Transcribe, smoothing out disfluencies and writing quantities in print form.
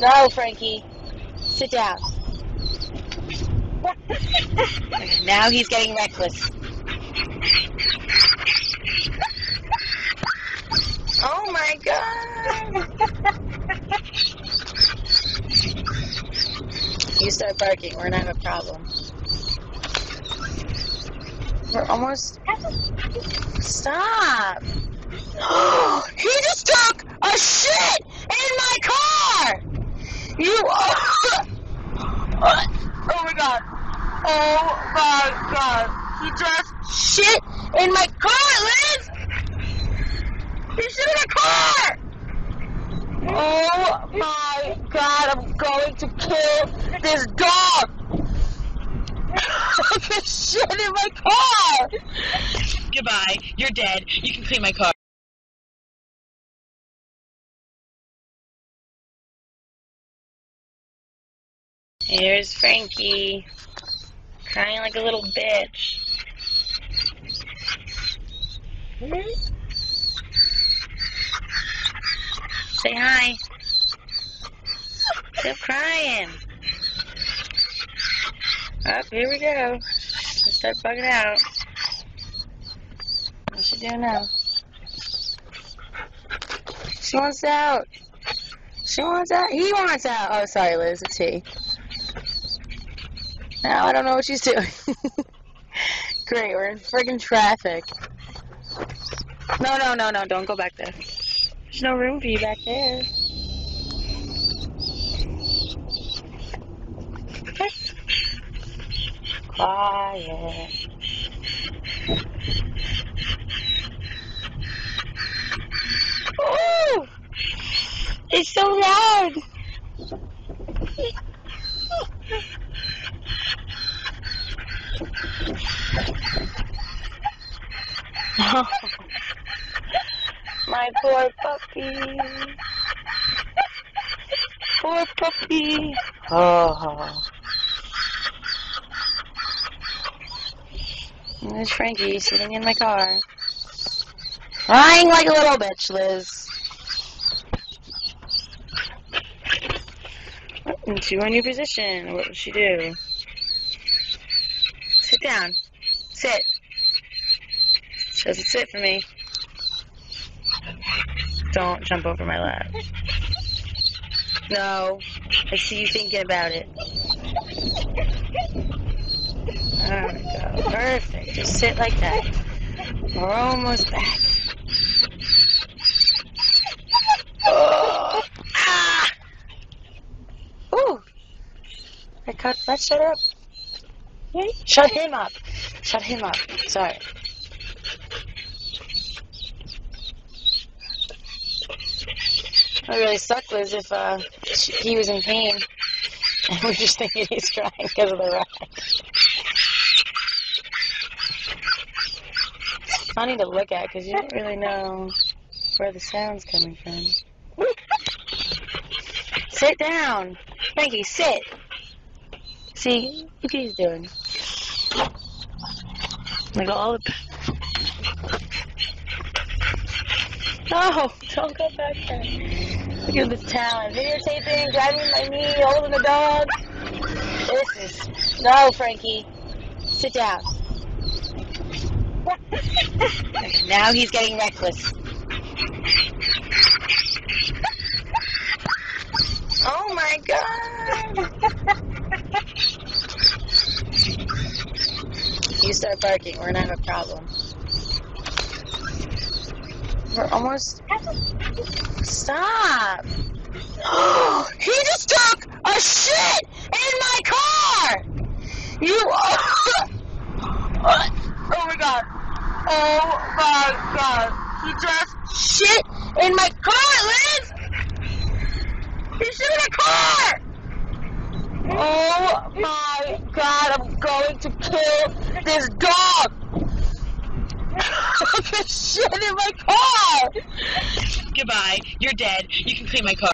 No, Frankie. Sit down. Now he's getting reckless. Oh my God! You start barking, we're gonna have a problem. We're almost... Stop! He just took a shit in my car! You are... Oh my God. Oh my God. He just shit in my car, Liz! He shit in my car! Oh my God, I'm going to kill this dog! Took a shit in my car! Goodbye, you're dead. You can clean my car. Here's Frankie, crying like a little bitch. Say hi. Stop crying. Up, here we go. Let's start bugging out. What's she doing now? She wants out. She wants out. He wants out. Oh, sorry, Liz. It's he. Now I don't know what she's doing. Great, we're in friggin' traffic. No, don't go back there. There's no room for you back there. Okay. Quiet. Ooh! It's so loud! Oh, my poor puppy. Poor puppy. Oh. There's Frankie sitting in my car. Crying like a little bitch, Liz. Into a new position. What will she do? Sit down. Sit. She doesn't sit for me. Don't jump over my lap. No. I see you thinking about it. There we go. Perfect. Just sit like that. We're almost back. Oh. Ah! Ooh. Let's shut up. Shut him up. Shut him up. Sorry. It really sucked, Liz, if he was in pain. And we're just thinking he's crying because of the ride. It's funny to look at because you don't really know where the sound's coming from. Sit down. Frankie, sit. See, look what he's doing. Like all the... No, don't go back there. Look at this talent. Videotaping, driving my knee, holding the dog. This is... No, Frankie. Sit down. Now he's getting reckless. Oh my God! You start barking, we're gonna have a problem. We're almost... Stop! He just took a shit in my car! You are... Oh my God. Oh my God. He just shit in my car, Liz! He shit in my car! Oh my God, I'm going to kill this dog! Took a shit in my car! Goodbye, you're dead. You can clean my car.